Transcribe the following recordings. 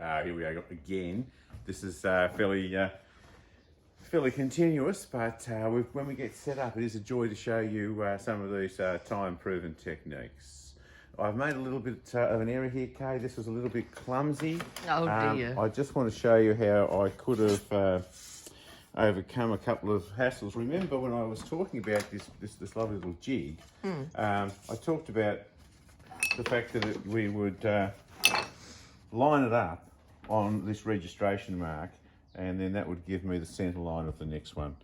Here we are again. This is fairly continuous, but when we get set up, it is a joy to show you some of these time-proven techniques. I've made a little bit of an error here, Kay. This was a little bit clumsy. Oh dear. I just want to show you how I could have overcome a couple of hassles. Remember when I was talking about this lovely little jig, I talked about the fact that we would line it up on this registration mark, and then that would give me the centre line of the next one.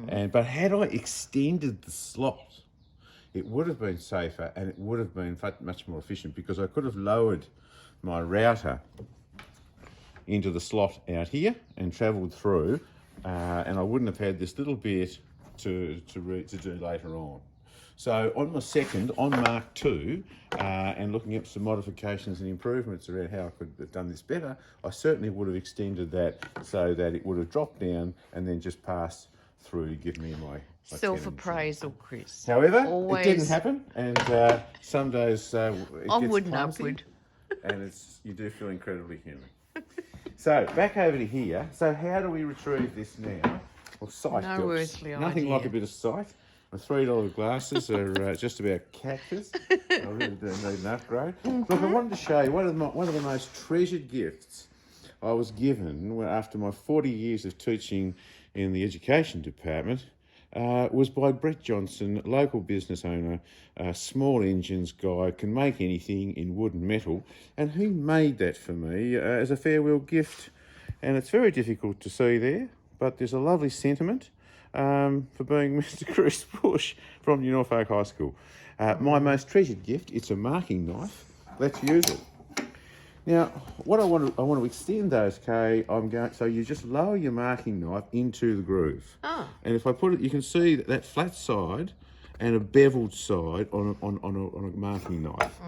But had I extended the slot, it would have been safer and it would have been much more efficient, because I could have lowered my router into the slot out here and travelled through, and I wouldn't have had this little bit to do later on. So on my second, on Mark 2, and looking at some modifications and improvements around how I could have done this better, I certainly would have extended that so that it would have dropped down and then just passed through to give me my Self-appraisal, Chris. However, Always it didn't happen, and some days it onward gets and clumsy, upward. and you do feel incredibly human. So back over to here. So how do we retrieve this now? Well, sight No helps. earthly Nothing idea. like a bit of sight. My $3 glasses are just about cactus. I really do need an upgrade. Look, I wanted to show you one of the most treasured gifts I was given after my 40 years of teaching in the education department. Was by Brett Johnson, local business owner, small engines guy, can make anything in wood and metal, and he made that for me as a farewell gift. And it's very difficult to see there, but there's a lovely sentiment for being Mr. Chris Bush from New Norfolk High School. My most treasured gift, it's a marking knife. Let's use it. Now, what I want to extend those, Kay, so you just lower your marking knife into the groove. And if I put it, you can see that flat side and a beveled side on a marking knife.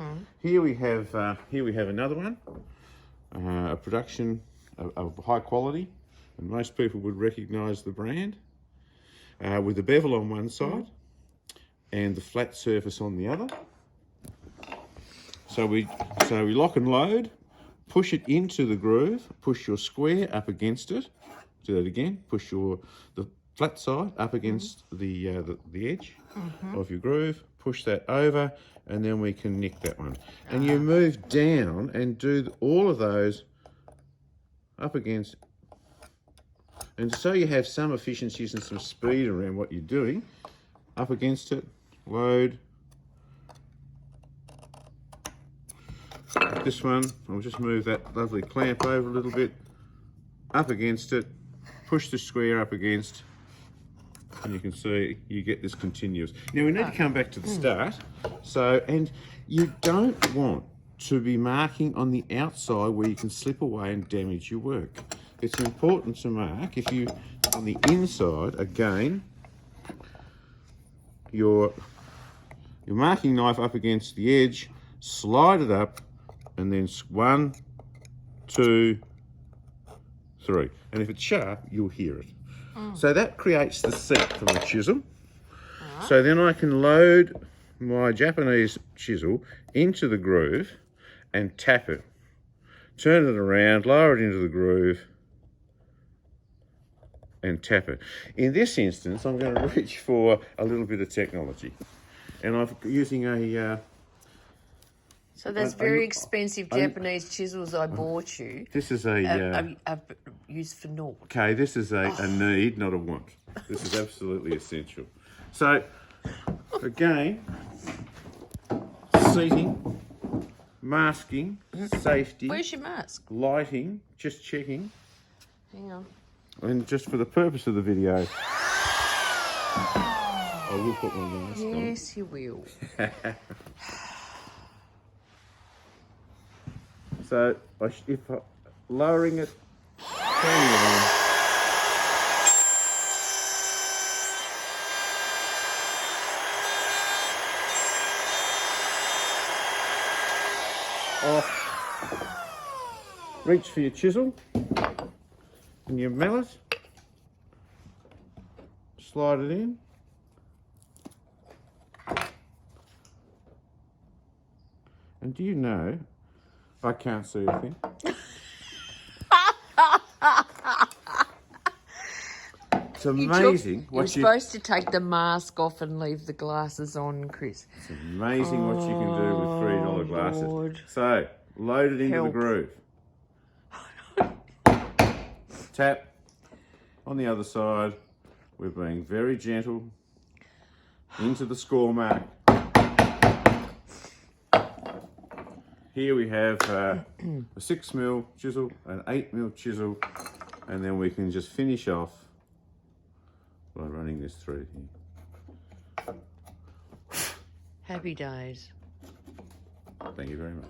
Here we have another one, a production of high quality, and most people would recognise the brand, with the bevel on one side and the flat surface on the other. So we lock and load. Push it into the groove, push your square up against it. Do that again, push the flat side up against the edge of your groove, push that over, and then we can nick that one. And you move down and do all of those up against, and so you have some efficiencies and some speed around what you're doing. Up against it, load. This one, I'll just move that lovely clamp over a little bit, up against it, push the square up against, and you can see you get this continuous. Now we need to come back to the start. So, and you don't want to be marking on the outside where you can slip away and damage your work. It's important to mark, if you, on the inside, again, your marking knife up against the edge, slide it up, and then 1, 2, 3. And if it's sharp, you'll hear it. So that creates the seat for my chisel. So then I can load my Japanese chisel into the groove and tap it. Turn it around, lower it into the groove, and tap it. In this instance, I'm going to reach for a little bit of technology. And I'm using a... So those very expensive Japanese chisels I bought you, this is a... I've used for naught. Okay, this is a need, not a want. This is absolutely essential. So, again, seating, masking, safety. Where's your mask? Lighting, just checking. Hang on. And just for the purpose of the video, I will put my mask on. Yes, you will. So, lowering it, turning it on. Off. Reach for your chisel and your mallet. Slide it in. And do you know, I can't see a thing. It's amazing You're what you. supposed to take the mask off and leave the glasses on, Chris. It's amazing what you can do with $3 glasses. Lord. So load it into the Help. groove. Tap on the other side. We're being very gentle into the score mark. Here we have a 6mm chisel, an 8mm chisel, and then we can just finish off by running this through here. Happy days. Thank you very much.